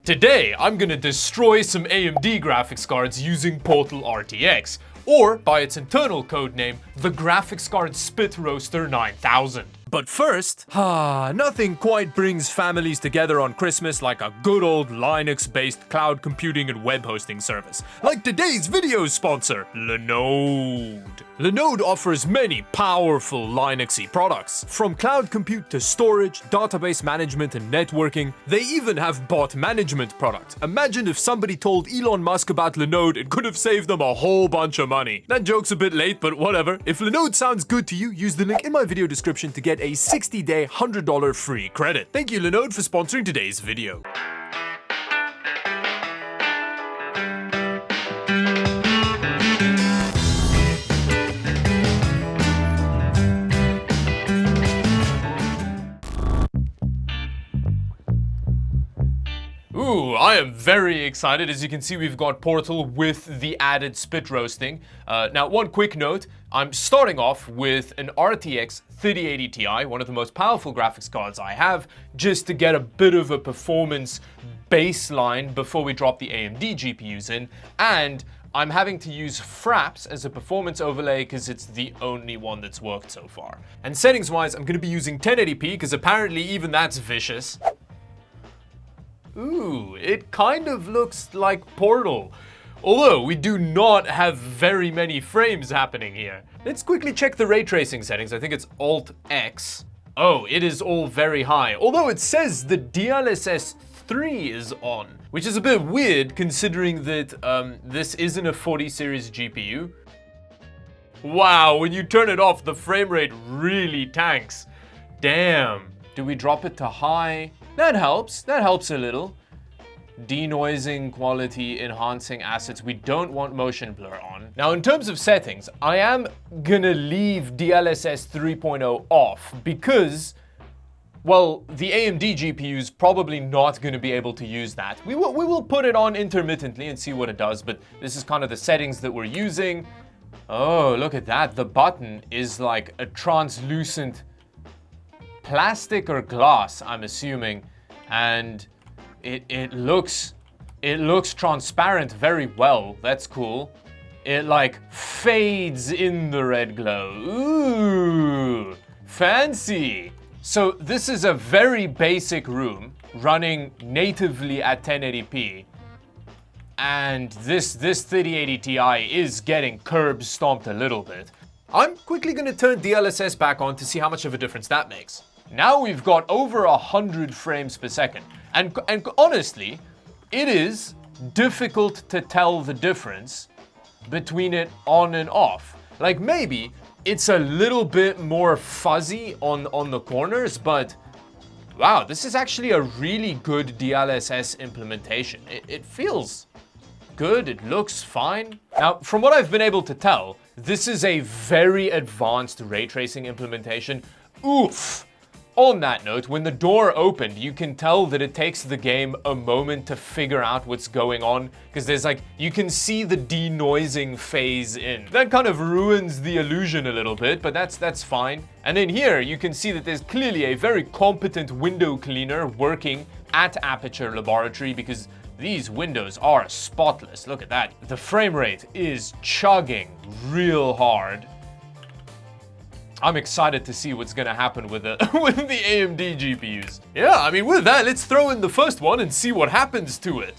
Today, I'm gonna destroy some AMD graphics cards using Portal RTX, or by its internal codename, the Graphics Card Spit Roaster 9000. But first, nothing quite brings families together on Christmas like a good old Linux-based cloud computing and web hosting service. Like today's video sponsor, Linode. Linode offers many powerful Linuxy products. From cloud compute to storage, database management and networking, they even have bot management products. Imagine if somebody told Elon Musk about Linode, it could have saved them a whole bunch of money. That joke's a bit late, but whatever. If Linode sounds good to you, use the link in my video description to get a 60-day $100 free credit. Thank you, Linode, for sponsoring today's video. Ooh, I am very excited. As you can see, we've got Portal with the added spit roasting. Now, one quick note, I'm starting off with an RTX 3080 Ti, one of the most powerful graphics cards I have, just to get a bit of a performance baseline before we drop the AMD GPUs in. And I'm having to use Fraps as a performance overlay because it's the only one that's worked so far. And settings-wise, I'm going to be using 1080p because apparently even that's vicious. Ooh, it kind of looks like Portal. Although, we do not have very many frames happening here. Let's quickly check the ray tracing settings. I think it's Alt-X. Oh, it is all very high. Although it says the DLSS 3 is on, which is a bit weird considering that this isn't a 40 series GPU. Wow, when you turn it off, the frame rate really tanks. Damn. Do we drop it to high? That helps a little. Denoising, quality, enhancing assets. We don't want motion blur on. Now, in terms of settings, I am gonna leave DLSS 3.0 off because, well, the AMD GPU's probably not gonna be able to use that. We will put it on intermittently and see what it does, but this is kind of the settings that we're using. Oh, look at that. The button is like a translucent plastic or glass, I'm assuming, and it looks transparent very well. That's cool. It like fades in the red glow. Ooh, fancy. So this is a very basic room running natively at 1080p, and this 3080 Ti is getting curb stomped a little bit. I'm quickly gonna turn DLSS back on to see how much of a difference that makes. Now we've got over 100 frames per second. And honestly, it is difficult to tell the difference between it on and off. Like maybe it's a little bit more fuzzy on the corners, but wow, this is actually a really good DLSS implementation. It feels good, it looks fine. Now, from what I've been able to tell, this is a very advanced ray tracing implementation. Oof! On that note, when the door opened, you can tell that it takes the game a moment to figure out what's going on, because there's like, you can see the denoising phase in. That kind of ruins the illusion a little bit, but that's fine. And then here, you can see that there's clearly a very competent window cleaner working at Aperture Laboratory, because these windows are spotless. Look at that. The frame rate is chugging real hard. I'm excited to see what's gonna happen with the AMD GPUs. Yeah, I mean, with that, let's throw in the first one and see what happens to it.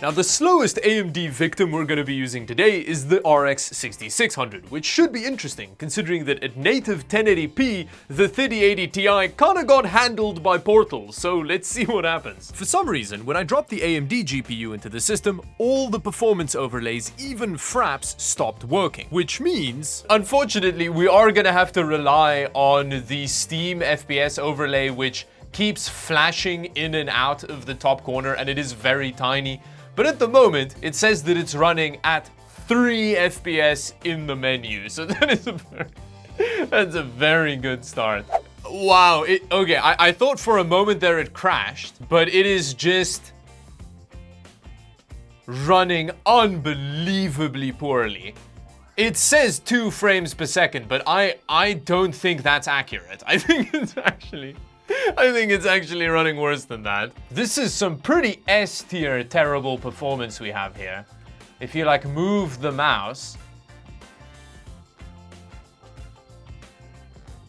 Now, the slowest AMD victim we're going to be using today is the RX 6600, which should be interesting considering that at native 1080p, the 3080 Ti kinda got handled by Portal, so let's see what happens. For some reason, when I dropped the AMD GPU into the system, all the performance overlays, even Fraps, stopped working, which means, unfortunately, we are going to have to rely on the Steam FPS overlay, which keeps flashing in and out of the top corner, and it is very tiny. But at the moment, it says that it's running at 3 FPS in the menu. So that is that's a very good start. Wow, okay, I thought for a moment there it crashed, but it is just running unbelievably poorly. It says 2 frames per second, but I don't think that's accurate. I think it's actually I think it's actually running worse than that. This is some pretty S-tier terrible performance we have here. If you like move the mouse,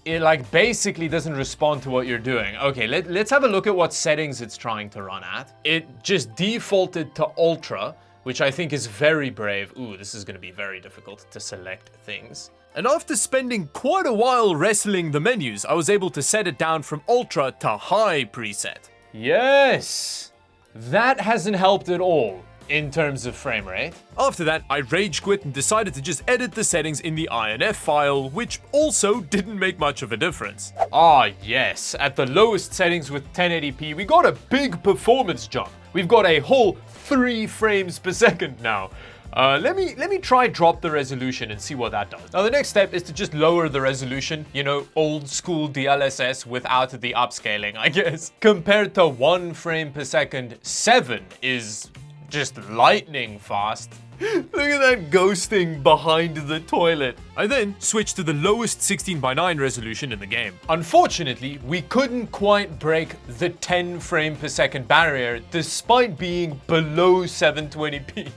it like basically doesn't respond to what you're doing. Okay, let's have a look at what settings it's trying to run at. It just defaulted to Ultra, which I think is very brave. Ooh, this is gonna be very difficult to select things. And after spending quite a while wrestling the menus, I was able to set it down from Ultra to High preset. Yes! That hasn't helped at all in terms of frame rate. After that, I rage quit and decided to just edit the settings in the INF file, which also didn't make much of a difference. Ah yes, at the lowest settings with 1080p, we got a big performance jump. We've got a whole 3 frames per second now. Let me try drop the resolution and see what that does. Now the next step is to just lower the resolution, you know, old school DLSS without the upscaling, I guess. Compared to 1 frame per second, 7 is just lightning fast. Look at that ghosting behind the toilet. I then switched to the lowest 16:9 resolution in the game. Unfortunately, we couldn't quite break the 10 frame per second barrier despite being below 720p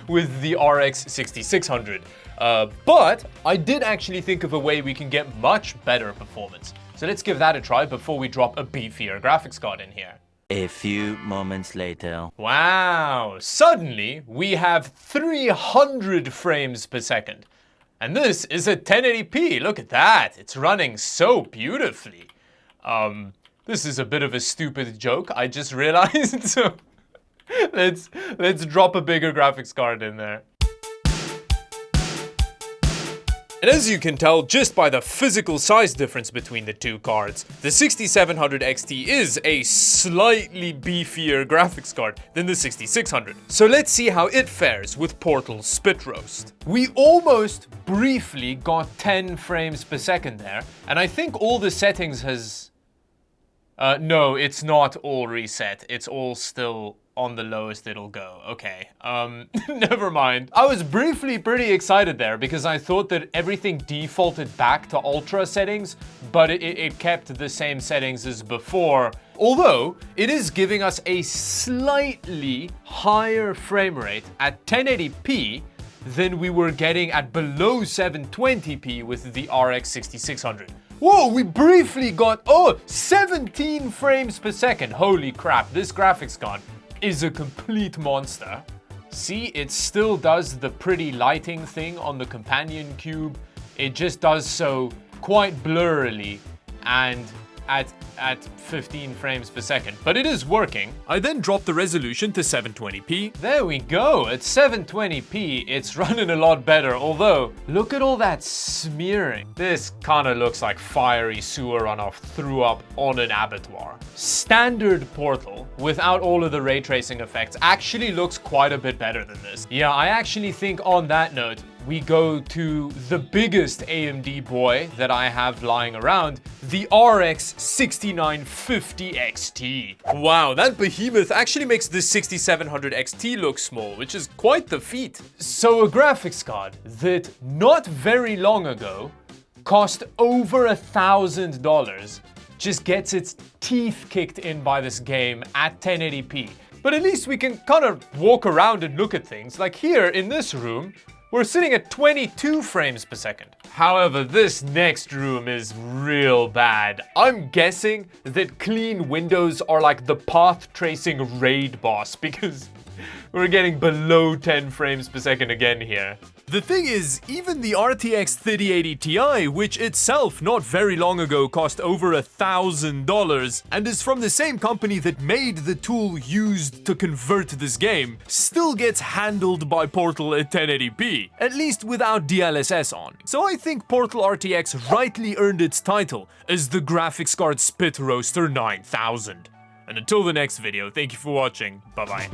with the RX 6600. But I did actually think of a way we can get much better performance. So let's give that a try before we drop a beefier graphics card in here. A few moments later. Wow, suddenly we have 300 frames per second. And this is a 1080p, look at that, it's running so beautifully. This is a bit of a stupid joke, I just realized, so let's drop a bigger graphics card in there. And as you can tell just by the physical size difference between the two cards, the 6700 XT is a slightly beefier graphics card than the 6600. So let's see how it fares with Portal Spit Roast. We almost briefly got 10 frames per second there, and I think all the settings has... no, it's not all reset, it's all still on the lowest it'll go. Okay, never mind. I was briefly pretty excited there because I thought that everything defaulted back to Ultra settings, but it kept the same settings as before. Although, it is giving us a slightly higher frame rate at 1080p than we were getting at below 720p with the RX 6600. Whoa, we briefly got, 17 frames per second. Holy crap, this graphics card is a complete monster. See, it still does the pretty lighting thing on the companion cube. It just does so quite blurrily and at 15 frames per second, but it is working. I then dropped the resolution to 720p. There we go, at 720p, it's running a lot better, although, look at all that smearing. This kinda looks like fiery sewer runoff threw up on an abattoir. Standard Portal, without all of the ray tracing effects, actually looks quite a bit better than this. Yeah, I actually think on that note, we go to the biggest AMD boy that I have lying around, the RX 6950 XT. Wow, that behemoth actually makes the 6700 XT look small, which is quite the feat. So a graphics card that not very long ago cost over $1,000 just gets its teeth kicked in by this game at 1080p. But at least we can kind of walk around and look at things. Like here in this room, we're sitting at 22 frames per second. However, this next room is real bad. I'm guessing that clean windows are like the path tracing raid boss because we're getting below 10 frames per second again here. The thing is, even the RTX 3080 Ti, which itself not very long ago cost over $1,000 and is from the same company that made the tool used to convert this game, still gets handled by Portal at 1080p, at least without DLSS on. So I think Portal RTX rightly earned its title as the graphics card Spit Roaster 9000. And until the next video, thank you for watching, bye bye.